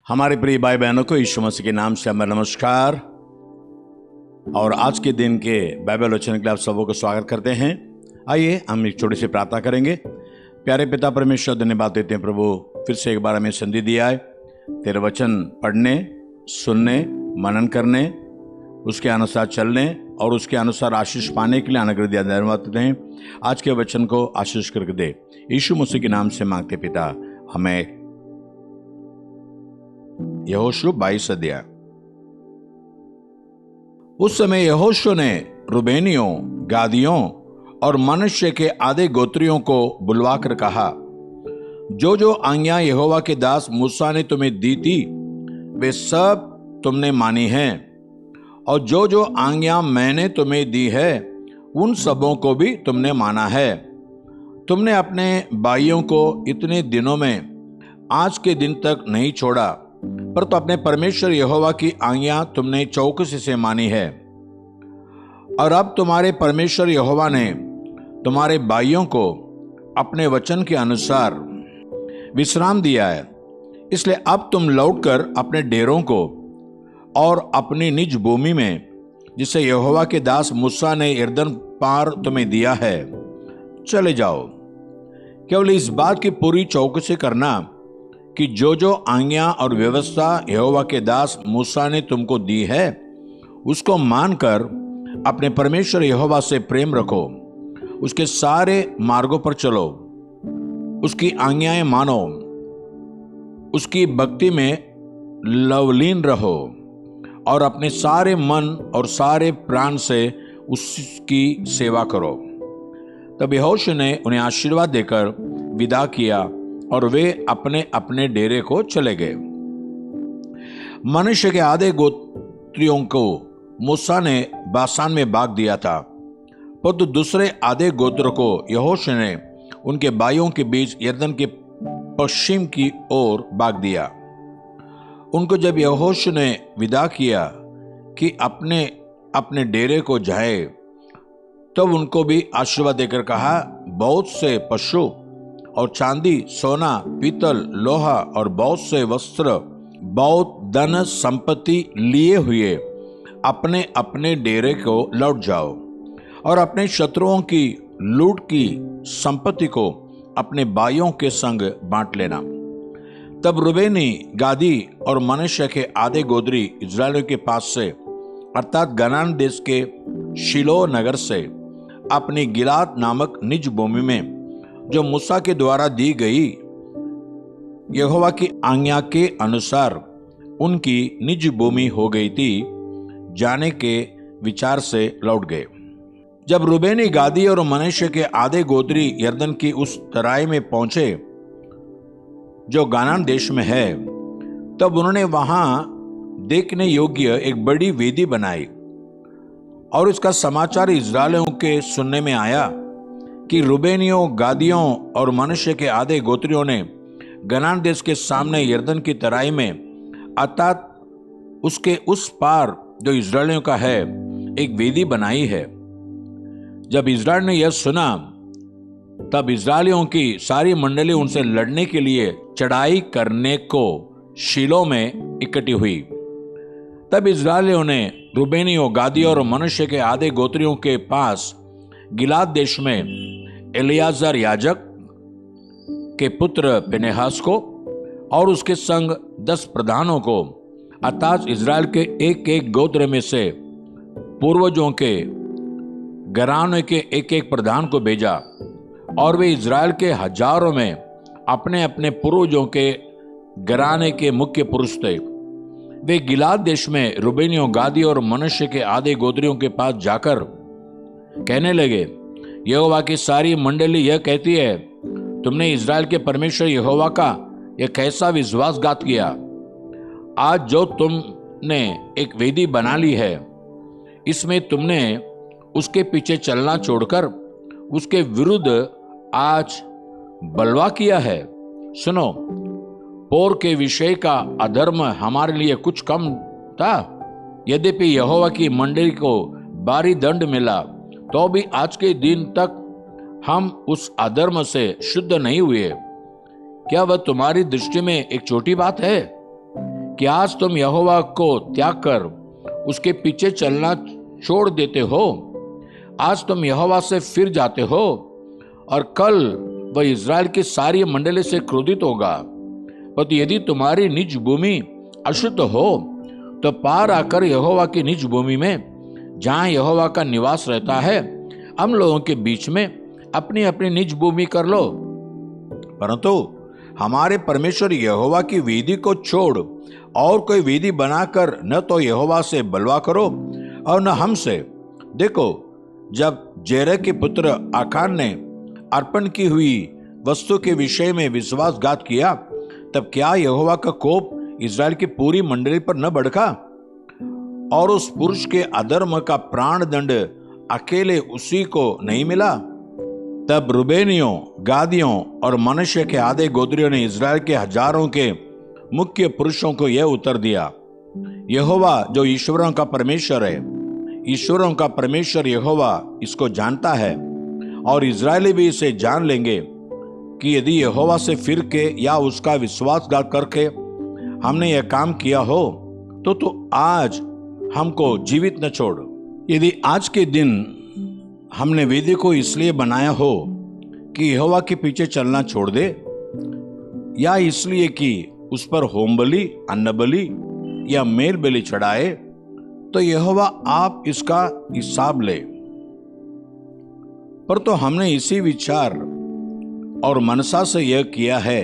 हमारे प्रिय भाई बहनों को यीशु मसीह के नाम से हमारा नमस्कार। और आज के दिन के बाइबल वचन के लिए आप सबों को स्वागत करते हैं। आइए हम एक छोटी सी प्रार्थना करेंगे। प्यारे पिता परमेश्वर, धन्यवाद देते हैं प्रभु, फिर से एक बार हमें संधि दिया है तेरे वचन पढ़ने, सुनने, मनन करने, उसके अनुसार चलने और उसके अनुसार आशीष पाने के लिए अनुग्रह दिया। धन्यवाद देते हैं। आज के वचन को आशीष करके दे, यीशु मसीह के नाम से मांगते पिता, हमें। यहोशू 22 अध्याय। उस समय यहोशू ने रूबेनियों, गादियों और मनुष्य के आधे गोत्रियों को बुलवाकर कहा, जो जो आज्ञा यहोवा के दास मूसा ने तुम्हें दी थी वे सब तुमने मानी हैं, और जो जो आज्ञा मैंने तुम्हें दी है उन सबों को भी तुमने माना है। तुमने अपने भाइयों को इतने दिनों में आज के दिन तक नहीं छोड़ा, पर तो अपने परमेश्वर यहोवा की आज्ञा तुमने चौकसी से मानी है। और अब तुम्हारे परमेश्वर यहोवा ने तुम्हारे भाइयों को अपने वचन के अनुसार विश्राम दिया है, इसलिए अब तुम लौटकर अपने डेरों को और अपनी निज भूमि में, जिसे यहोवा के दास मूसा ने यरदन पार तुम्हें दिया है, चले जाओ। केवल इस बात की पूरी चौकसी करना कि जो जो आज्ञा और व्यवस्था यहोवा के दास मूसा ने तुमको दी है उसको मानकर अपने परमेश्वर यहोवा से प्रेम रखो, उसके सारे मार्गों पर चलो, उसकी आज्ञाएं मानो, उसकी भक्ति में लवलीन रहो और अपने सारे मन और सारे प्राण से उसकी सेवा करो। तब यहोशू ने उन्हें आशीर्वाद देकर विदा किया और वे अपने अपने डेरे को चले गए। मनुष्य के आधे गोत्रियों को मूसा ने बासान में बाग दिया था, परंतु दूसरे आधे गोत्र को यहोशू ने उनके भाइयों के बीच यरदन के पश्चिम की ओर बाग दिया। उनको जब यहोशू ने विदा किया कि अपने अपने डेरे को जाए, तब उनको भी आशीर्वाद देकर कहा, बहुत से पशु और चांदी, सोना, पीतल, लोहा और बहुत से वस्त्र, बहुत धन संपत्ति लिए हुए अपने अपने डेरे को लौट जाओ और अपने शत्रुओं की लूट की संपत्ति को अपने भाइयों के संग बांट लेना। तब रूबेनी, गादी और मनुष्य के आधे गोत्री इस्राएलियों के पास से, अर्थात कनान देश के शिलो नगर से, अपनी गिलाद नामक निज भूमि में, जो मूसा के द्वारा दी गई यहोवा की आज्ञा के अनुसार उनकी निज भूमि हो गई थी, जाने के विचार से लौट गए। जब रूबेनी, गादी और मनुष्य के आधे गोत्री यरदन की उस तराई में पहुंचे जो कनान देश में है, तब उन्होंने वहां देखने योग्य एक बड़ी वेदी बनाई। और इसका समाचार इस्राएलियों के सुनने में आया कि रूबेनियों, गादियों और मनुष्य के आधे गोत्रियों ने कनान देश के सामने यरदन की तराई में, अर्थात उसके उस पार जो इस्राएलियों का है, एक वेदी बनाई है। जब इस्राएल ने यह सुना, तब इस्राएलियों की सारी मंडली उनसे लड़ने के लिए चढ़ाई करने को शीलो में इकट्ठी हुई। तब इस्राएलियों ने रूबेनियों, गादियों और मनुष्य के आधे गोत्रियों के पास गिलाद देश में एलियाजर याजक के पुत्र पिनेहास को और उसके संग 10 प्रधानों को, अर्थात इस्राएल के एक एक गोत्र में से पूर्वजों के घराने के एक एक प्रधान को भेजा। और वे इस्राएल के हजारों में अपने अपने पूर्वजों के घराने के मुख्य पुरुष थे। वे गिलाद देश में रूबेनियों, गादी और मनुष्य के आधे गोत्रियों के पास जाकर कहने लगे, यहोवा की सारी मंडली यह कहती है, तुमने इस्राएल के परमेश्वर यहोवा का यह कैसा विश्वासघात किया। आज जो तुमने एक वेदी बना ली है, इसमें तुमने उसके पीछे चलना छोड़कर उसके विरुद्ध आज बलवा किया है। सुनो, पोर के विषय का अधर्म हमारे लिए कुछ कम था। यद्यपि यहोवा की मंडली को भारी दंड मिला, तो भी आज के दिन तक हम उस अधर्म से शुद्ध नहीं हुए। क्या वह तुम्हारी दृष्टि में एक छोटी बात है? क्या आज तुम यहोवा को त्याग कर उसके पीछे चलना छोड़ देते हो? आज तुम यहोवा से फिर जाते हो और कल वह इज़राइल की सारी मंडली से क्रोधित होगा। पर यदि तुम्हारी निज भूमि अशुद्ध हो तो पार आकर यहोवा की निज भूमि में, जहां यहोवा का निवास रहता है, हम लोगों के बीच में अपनी अपनी निज भूमि कर लो। परंतु हमारे परमेश्वर यहोवा की वेदी को छोड़ और कोई वेदी बनाकर न तो यहोवा से बलवा करो और न हमसे। देखो, जब जेरह के पुत्र आकान ने अर्पण की हुई वस्तु के विषय में विश्वासघात किया, तब क्या यहोवा का कोप इज़राइल की पूरी मंडली पर न भड़का और उस पुरुष के अधर्म का प्राण दंड अकेले उसी को नहीं मिला? तब रुबेनियों, गादियों और मनुष्य के आधे गोत्रियों ने इज़राइल के हजारों के मुख्य पुरुषों को यह उत्तर दिया, यहोवा जो ईश्वरों का परमेश्वर है, ईश्वरों का परमेश्वर यहोवा इसको जानता है और इज़राइली भी इसे जान लेंगे कि यदि यहोवा से फिर के या उसका विश्वासघात करके हमने यह काम किया हो तो आज हमको जीवित न छोड़। यदि आज के दिन हमने वेदी को इसलिए बनाया हो कि यहोवा के पीछे चलना छोड़ दे, या इसलिए कि उस पर होम बलि, अन्न बलि या मेल बलि चढ़ाए, तो यहोवा आप इसका हिसाब ले। पर तो हमने इसी विचार और मनसा से यह किया है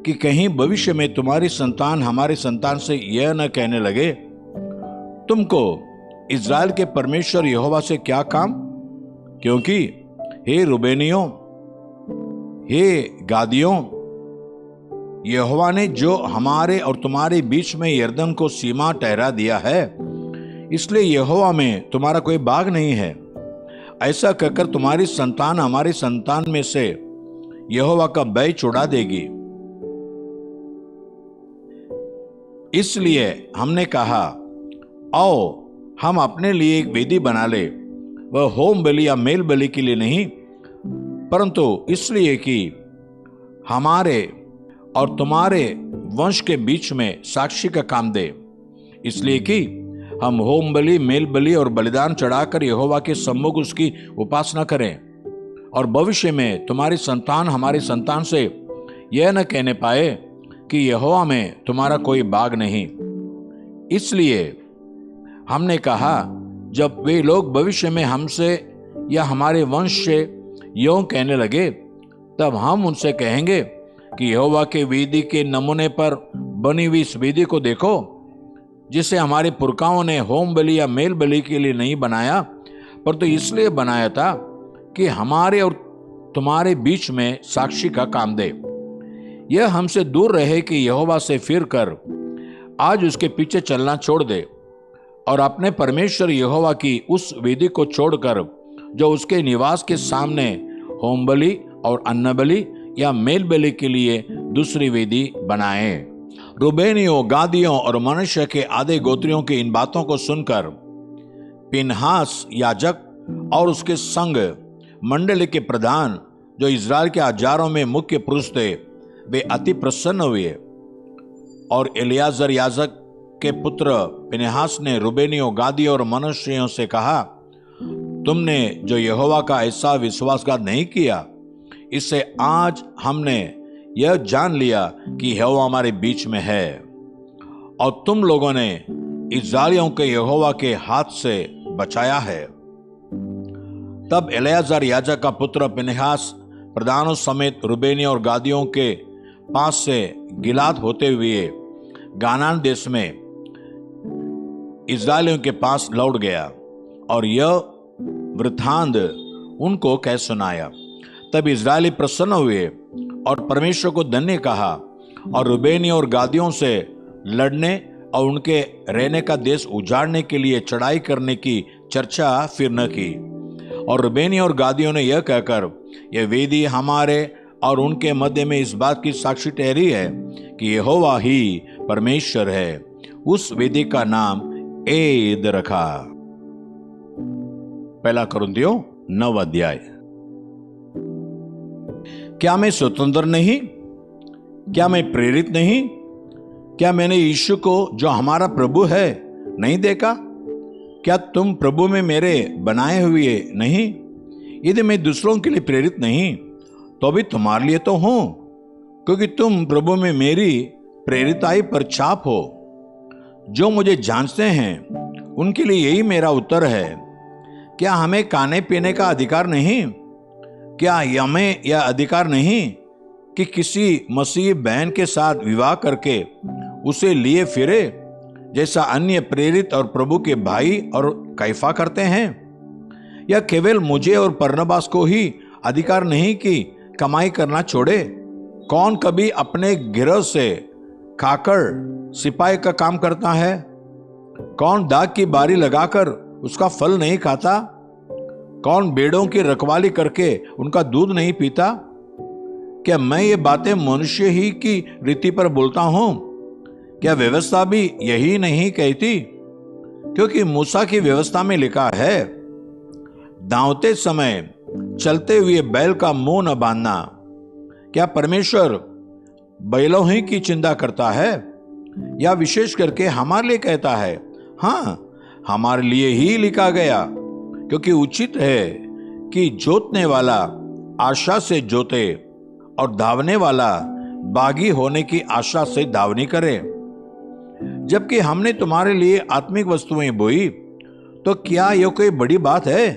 कि कहीं भविष्य में तुम्हारी संतान हमारे संतान से यह न कहने लगे, तुमको इज़राइल के परमेश्वर यहोवा से क्या काम? क्योंकि हे रुबेनियों, हे गादियों, यहोवा ने जो हमारे और तुम्हारे बीच में यरदन को सीमा ठहरा दिया है, इसलिए यहोवा में तुम्हारा कोई भाग नहीं है। ऐसा कहकर तुम्हारी संतान हमारी संतान में से यहोवा का भय छुड़ा देगी। इसलिए हमने कहा, आओ हम अपने लिए एक वेदी बना ले, वह होम बलि या मेल बलि के लिए नहीं, परंतु इसलिए कि हमारे और तुम्हारे वंश के बीच में साक्षी का काम दे, इसलिए कि हम होम बलि, मेल बलि और बलिदान चढ़ाकर यहोवा के सम्मुख उसकी उपासना करें और भविष्य में तुम्हारी संतान हमारी संतान से यह न कहने पाए कि यहोवा में तुम्हारा कोई भाग नहीं। इसलिए हमने कहा, जब वे लोग भविष्य में हमसे या हमारे वंश से यों कहने लगे, तब हम उनसे कहेंगे कि यहोवा के वेदी के नमूने पर बनी हुई इस वेदी को देखो, जिसे हमारे पुरखाओं ने होम बलि या मेल बलि के लिए नहीं बनाया, पर तो इसलिए बनाया था कि हमारे और तुम्हारे बीच में साक्षी का काम दे। यह हमसे दूर रहे कि यहोवा से फिर कर आज उसके पीछे चलना छोड़ दे और अपने परमेश्वर यहोवा की उस वेदी को छोड़कर जो उसके निवास के सामने होम बलि और अन्न बलि या मेल बलि के लिए दूसरी वेदी बनाए। रुबेनियों, गादियों और मनुष्य के आधे गोत्रियों की इन बातों को सुनकर पिनहास याजक और उसके संग मंडली के प्रधान, जो इज़राइल के हजारों में मुख्य पुरुष थे, वे अति प्रसन्न हुए। और एलियाजर याजक के पुत्र पिनहास ने रुबेनियों, गादियों और मनुष्यों से कहा, तुमने जो यहोवा का ऐसा विश्वासघात नहीं किया, इससे आज हमने यह जान लिया कि यहोवा हमारे बीच में है और तुम लोगों ने इस्राएलियों के यहोवा के हाथ से बचाया है। तब एलियाजर याजक का पुत्र पिनहास प्रधानों समेत रुबेनियों और गादियों के पास से गिलाद होते हुए गानान देश में इस्राएलियों के पास लौट गया और यह वृत्तांत उनको कह सुनाया। तब इस्राएली प्रसन्न हुए और परमेश्वर को धन्य कहा और रुबेनियों और गादियों से लड़ने और उनके रहने का देश उजाड़ने के लिए चढ़ाई करने की चर्चा फिर न की। और रुबेनियों और गादियों ने यह कहकर, यह वेदी हमारे और उनके मध्य में इस बात की साक्षी ठहरी है कि यहोवा ही परमेश्वर है। उस वेदी का नाम एद रखा। पहला कुरिन्थियों 9 अध्याय। क्या मैं स्वतंत्र नहीं? क्या मैं प्रेरित नहीं? क्या मैंने यीशु को जो हमारा प्रभु है नहीं देखा? क्या तुम प्रभु में मेरे बनाए हुए नहीं? यदि मैं दूसरों के लिए प्रेरित नहीं तो भी तुम्हारे लिए तो हूं, क्योंकि तुम प्रभु में मेरी प्रेरिताई पर छाप हो। जो मुझे जांचते हैं उनके लिए यही मेरा उत्तर है। क्या हमें खाने पीने का अधिकार नहीं? क्या हमें यह अधिकार नहीं कि किसी मसीह बहन के साथ विवाह करके उसे लिए फिरे, जैसा अन्य प्रेरित और प्रभु के भाई और कैफा करते हैं? या केवल मुझे और बरनबास को ही अधिकार नहीं कि कमाई करना छोड़े? कौन कभी अपने गिरह से खाकर सिपाही का काम करता है? कौन दाग की बारी लगाकर उसका फल नहीं खाता? कौन भेड़ों की रखवाली करके उनका दूध नहीं पीता? क्या मैं ये बातें मनुष्य ही की रीति पर बोलता हूं? क्या व्यवस्था भी यही नहीं कहती? क्योंकि मूसा की व्यवस्था में लिखा है, दांवते समय चलते हुए बैल का मुंह न बांधना। क्या परमेश्वर बैलों ही की चिंता करता है या विशेष करके हमारे लिए कहता है? हाँ, हमारे लिए ही लिखा गया, क्योंकि उचित है कि जोतने वाला आशा से जोते और धावने वाला बागी होने की आशा से धावनी करे। जबकि हमने तुम्हारे लिए आत्मिक वस्तुएं बोई, तो क्या यह कोई बड़ी बात है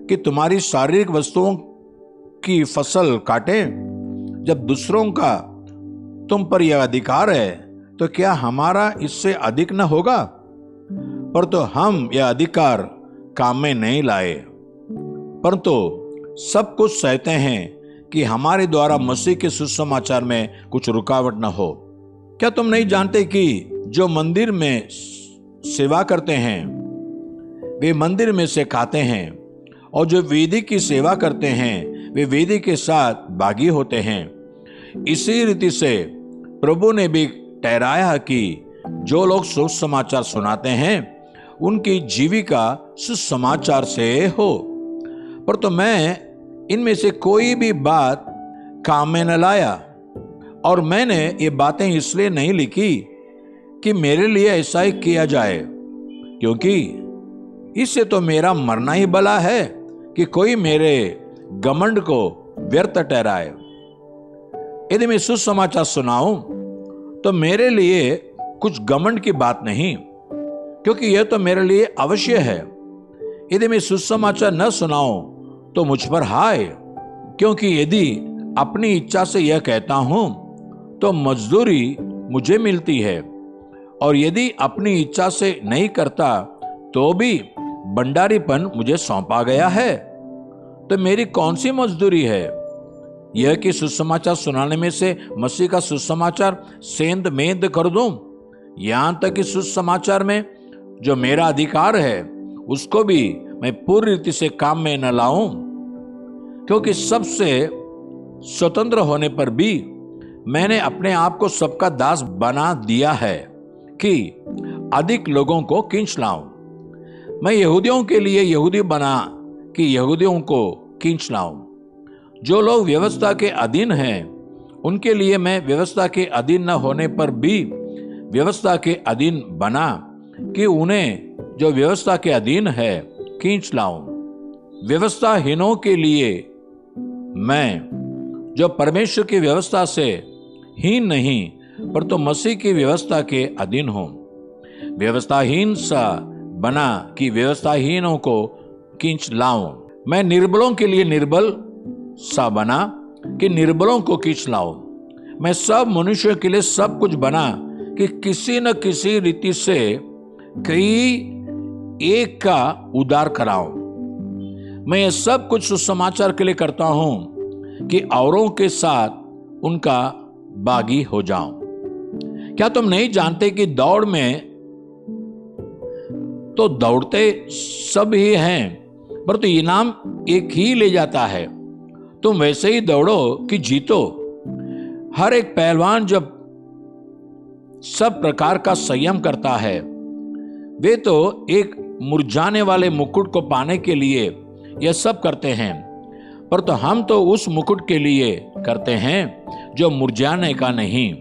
कि तुम्हारी शारीरिक वस्तुओं की फसल काटें? जब दूसरों का तुम पर यह अधिकार है, तो क्या हमारा इससे अधिक न होगा? पर तो हम यह अधिकार काम में नहीं लाए, परंतु सब कुछ सहते हैं कि हमारे द्वारा मसीह के सुसमाचार में कुछ रुकावट न हो। क्या तुम नहीं जानते कि जो मंदिर में सेवा करते हैं वे मंदिर में से खाते हैं, और जो वेदी की सेवा करते हैं वे वेदी के साथ भागी होते हैं? इसी रीति से प्रभु ने भी ठहराया कि जो लोग सुसमाचार सुनाते हैं उनकी जीविका सुसमाचार से हो। पर तो मैं इनमें से कोई भी बात काम में न लाया, और मैंने ये बातें इसलिए नहीं लिखी कि मेरे लिए ऐसा ही किया जाए, क्योंकि इससे तो मेरा मरना ही भला है कि कोई मेरे घमंड को व्यर्थ ठहराए। यदि मैं सुसमाचार सुनाऊं तो मेरे लिए कुछ घमंड की बात नहीं, क्योंकि यह तो मेरे लिए अवश्य है। यदि मैं सुसमाचार न सुनाऊं तो मुझ पर हाय, क्योंकि यदि अपनी इच्छा से यह कहता हूं तो मजदूरी मुझे मिलती है, और यदि अपनी इच्छा से नहीं करता तो भी भंडारीपन मुझे सौंपा गया है। तो मेरी कौन सी मजदूरी है? यह कि सुसमाचार सुनाने में से मसीह का सुसमाचार सेंध मेंध कर दूं, यहां तक कि सुसमाचार में जो मेरा अधिकार है उसको भी मैं पूरी रीति से काम में न लाऊं? क्योंकि सबसे स्वतंत्र होने पर भी मैंने अपने आप को सबका दास बना दिया है कि अधिक लोगों को खींच लाऊं। मैं यहूदियों के लिए यहूदी बना कि यहूदियों को खींच लाऊं। जो लोग व्यवस्था के अधीन हैं उनके लिए मैं व्यवस्था के अधीन न होने पर भी व्यवस्था के अधीन बना कि उन्हें जो व्यवस्था के अधीन है खींच लाऊं। व्यवस्थाहीनों के लिए मैं, जो परमेश्वर की व्यवस्था से हीन नहीं पर तो मसीह की व्यवस्था के अधीन हूं, व्यवस्थाहीन सा बना कि व्यवस्थाहीनों को खींच लाऊं। मैं निर्बलों के लिए निर्बल सा बना कि निर्बलों को खींच लाऊं। मैं सब मनुष्यों के लिए सब कुछ बना कि किसी न किसी रीति से कई एक का उद्धार कराऊं। मैं ये सब कुछ सुसमाचार के लिए करता हूं कि औरों के साथ उनका बागी हो जाऊं। क्या तुम नहीं जानते कि दौड़ में तो दौड़ते सब ही हैं, पर तो इनाम एक ही ले जाता है। तुम वैसे ही दौड़ो कि जीतो। हर एक पहलवान जब सब प्रकार का संयम करता है, वे तो एक मुरझाने वाले मुकुट को पाने के लिए यह सब करते हैं, पर तो हम तो उस मुकुट के लिए करते हैं जो मुरझाने का नहीं।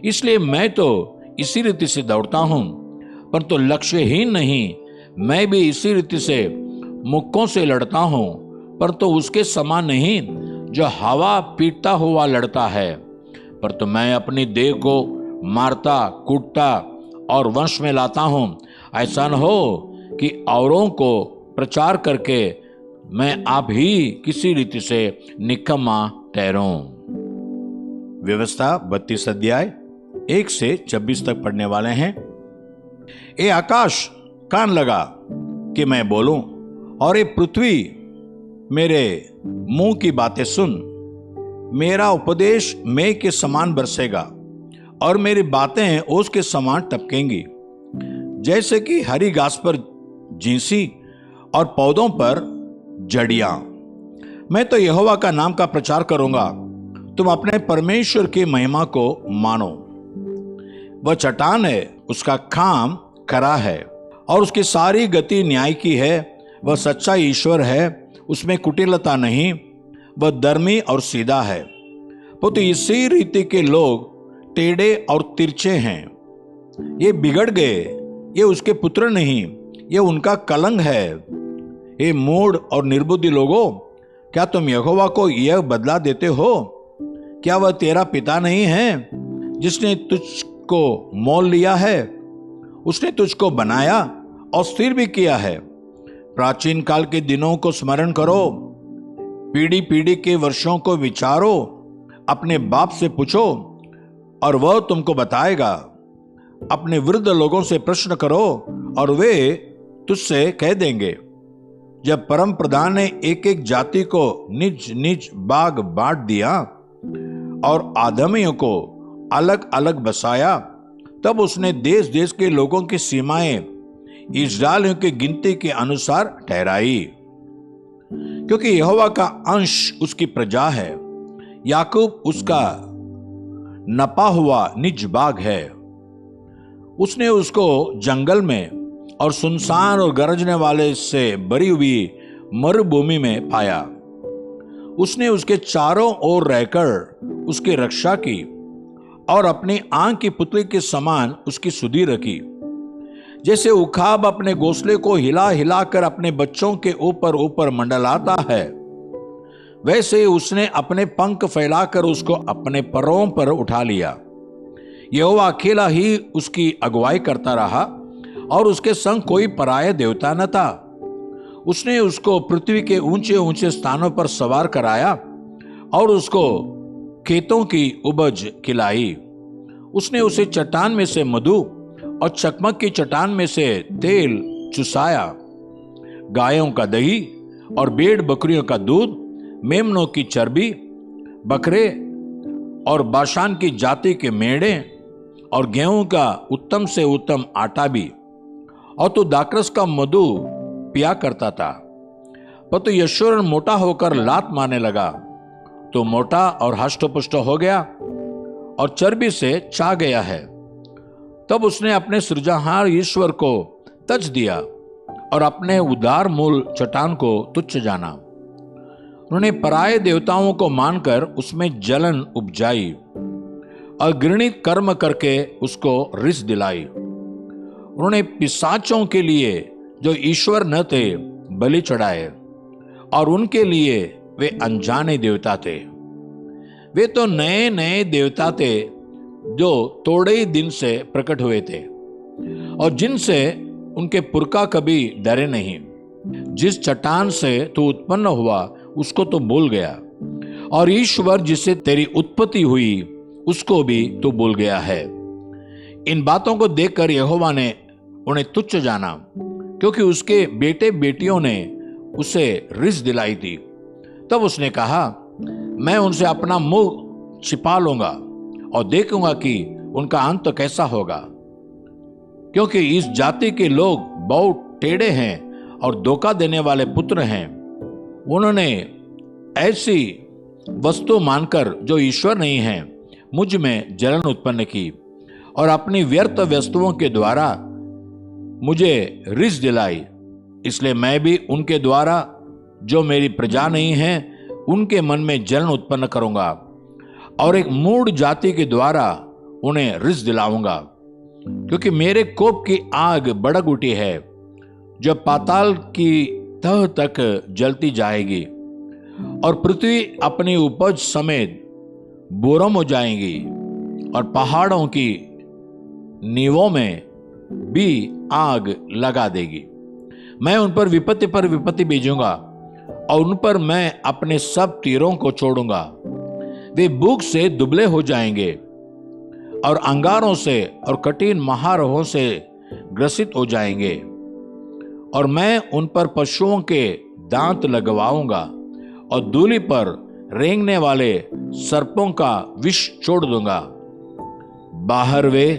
इसलिए मैं तो इसी रीति से दौड़ता हूं, परंतु लक्ष्यहीन नहीं। मैं भी इसी रीति से मुक्कों से लड़ता हूं, परंतु उसके समान नहीं जो हवा पीटता हुआ लड़ता है। परंतु मैं अपनी देह को मारता, कूटता और वंश में लाता हूं, ऐसा न हो कि औरों को प्रचार करके मैं आप ही किसी रीति से निकम्मा ठहरूं। व्यवस्था 32 अध्याय 1 से 26 तक पढ़ने वाले हैं। ए आकाश, कान लगा कि मैं बोलूं, और ए पृथ्वी, मेरे मुंह की बातें सुन। मेरा उपदेश मेघ के समान बरसेगा और मेरी बातें ओस के समान टपकेंगी। जैसे कि हरी घास पर जींसी और पौधों पर जड़ियां। मैं तो यहोवा का नाम का प्रचार करूंगा। तुम अपने परमेश्वर की महिमा को मानो। वह चट्टान है, उसका काम खरा है और उसकी सारी गति न्याय की है। वह सच्चा ईश्वर है, उसमें कुटिलता नहीं। वह धर्मी और सीधा है। तो इसी रीति के लोग टेढ़े और तिरछे हैं। ये बिगड़ गए, ये उसके पुत्र नहीं, ये उनका कलंक है। ये मूढ़ और निर्बुद्धि लोगों, क्या तुम यहोवा को यह बदला देते हो? क्या वह तेरा पिता नहीं है जिसने तुझको मोल लिया है? उसने तुझको बनाया और स्थिर भी किया है। प्राचीन काल के दिनों को स्मरण करो, पीढ़ी पीढ़ी के वर्षों को विचारो। अपने बाप से पूछो और वह तुमको बताएगा। अपने वृद्ध लोगों से प्रश्न करो और वे तुझसे कह देंगे। जब परम प्रधान ने एक एक जाति को निज निज बाग बांट दिया और आदमियों को अलग अलग बसाया, तब उसने देश देश के लोगों की सीमाएं इस्राएलियों की गिनती के अनुसार ठहराई। क्योंकि यहोवा का अंश उसकी प्रजा है, याकूब उसका नपा हुआ निज बाग है। उसने उसको जंगल में और सुनसान और गरजने वाले से भरी हुई मरुभूमि में पाया। उसने उसके चारों ओर रहकर उसकी रक्षा की और अपनी आंख की पुतली के समान उसकी सुधि रखी। जैसे उखाब अपने घोंसले को हिला हिलाकर अपने बच्चों के ऊपर ऊपर मंडलाता है, वैसे उसने अपने पंख फैलाकर उसको अपने परों पर उठा लिया। यहोवा अकेला ही उसकी अगुवाई करता रहा और उसके संग कोई पराया देवता न था। उसने उसको पृथ्वी के ऊंचे ऊंचे स्थानों पर सवार कराया और उसको खेतों की उपज खिलाई। उसने उसे चट्टान में से मधु और चकमक की चट्टान में से तेल चुसाया। गायों का दही और भेड़ बकरियों का दूध, मेमनों की चर्बी, बकरे और बाशान की जाति के मेढ़े और गेहूं का उत्तम से उत्तम आटा भी। और तो दाखरस का मधु पिया करता था। पर तो यशोरन मोटा होकर लात मारने लगा, तो मोटा और हष्टपुष्ट हो गया और चर्बी से चा गया है। तब उसने अपने सृजनहार ईश्वर को तज दिया और अपने उदार मूल चट्टान को तुच्छ जाना। उन्होंने पराये देवताओं को मानकर उसमें जलन उपजाई और घृणित कर्म करके उसको रिस दिलाई। उन्होंने पिशाचों के लिए जो ईश्वर न थे बलि चढ़ाए और उनके लिए वे अनजाने देवता थे। वे तो नए नए देवता थे जो थोड़े ही दिन से प्रकट हुए थे और जिनसे उनके पुरखा कभी डरे नहीं। जिस चट्टान से तू उत्पन्न हुआ उसको तो भूल गया, और ईश्वर जिससे तेरी उत्पत्ति हुई उसको भी तू भूल गया है। इन बातों को देखकर यहोवा ने उन्हें तुच्छ जाना, क्योंकि उसके बेटे बेटियों ने उसे रिस दिलाई थी। तब उसने कहा, मैं उनसे अपना मुंह छिपा लूंगा और देखूंगा कि उनका अंत कैसा होगा, क्योंकि इस जाति के लोग बहुत टेढ़े हैं और धोखा देने वाले पुत्र हैं। उन्होंने ऐसी वस्तु मानकर जो ईश्वर नहीं है मुझ में जलन उत्पन्न की और अपनी व्यर्थ वस्तुओं के द्वारा मुझे रिस दिलाई। इसलिए मैं भी उनके द्वारा जो मेरी प्रजा नहीं है उनके मन में जलन उत्पन्न करूंगा और एक मूढ़ जाति के द्वारा उन्हें रिस दिलाऊंगा। क्योंकि मेरे कोप की आग भड़क उठी है, जो पाताल की तह तक जलती जाएगी, और पृथ्वी अपनी उपज समेत बुरम हो जाएगी, और पहाड़ों की नींवों में भी आग लगा देगी। मैं उन पर विपत्ति भेजूंगा, और उन पर मैं अपने सब तीरों को छोड़ूंगा। वे भूख से दुबले हो जाएंगे, और अंगारों से और कठिन महारोहों से ग्रसित हो जाएंगे। और मैं उन पर पशुओं के दांत लगवाऊंगा, और धूलि पर रेंगने वाले सर्पों का विष छोड़ दूंगा। बाहर वे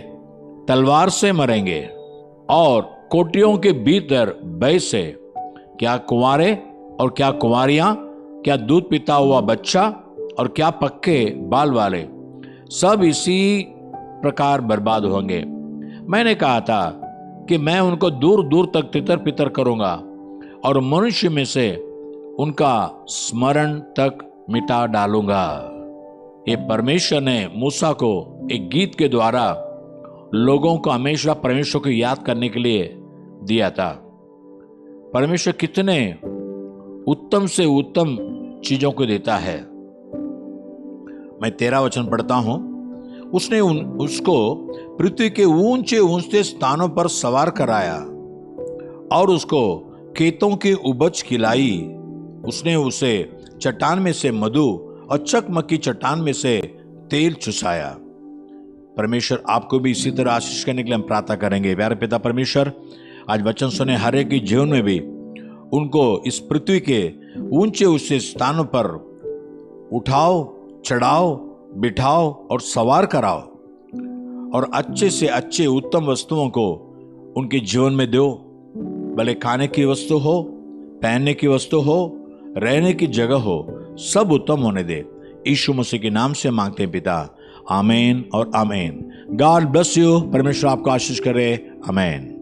तलवार से मरेंगे, और कोठरियों के भीतर भय से, क्या कुंवारे और क्या कुंवारियां, क्या दूध पीता हुआ बच्चा और क्या पक्के बाल वाले, सब इसी प्रकार बर्बाद होंगे। मैंने कहा था कि मैं उनको दूर दूर तक तितर पितर करूंगा, और मनुष्य में से उनका स्मरण तक मिटा डालूंगा। ये परमेश्वर ने मूसा को एक गीत के द्वारा लोगों को हमेशा परमेश्वर को याद करने के लिए दिया था। परमेश्वर कितने उत्तम से उत्तम चीजों को देता है। मैं 13 वचन पढ़ता हूं। उसने उसको पृथ्वी के ऊंचे ऊंचे स्थानों पर सवार कराया, और उसको खेतों की उपज खिलाई। उसने उसे चट्टान में से मधु और चकमकी चट्टान में से तेल चुसाया। परमेश्वर आपको भी इसी तरह आशीष करने के लिए हम प्रार्थना करेंगे। प्यारे पिता परमेश्वर, आज वचन सुने हर एक के जीवन में भी उनको इस पृथ्वी के ऊंचे ऊंचे स्थानों पर उठाओ, चढ़ाओ, बिठाओ और सवार कराओ, और अच्छे से अच्छे उत्तम वस्तुओं को उनके जीवन में दो। भले खाने की वस्तु हो, पहनने की वस्तु हो, रहने की जगह हो, सब उत्तम होने दे। यीशु मसीह के नाम से मांगते हैं पिता, आमीन और आमीन। God bless you. परमेश्वर आपको आशीष करे। आमीन।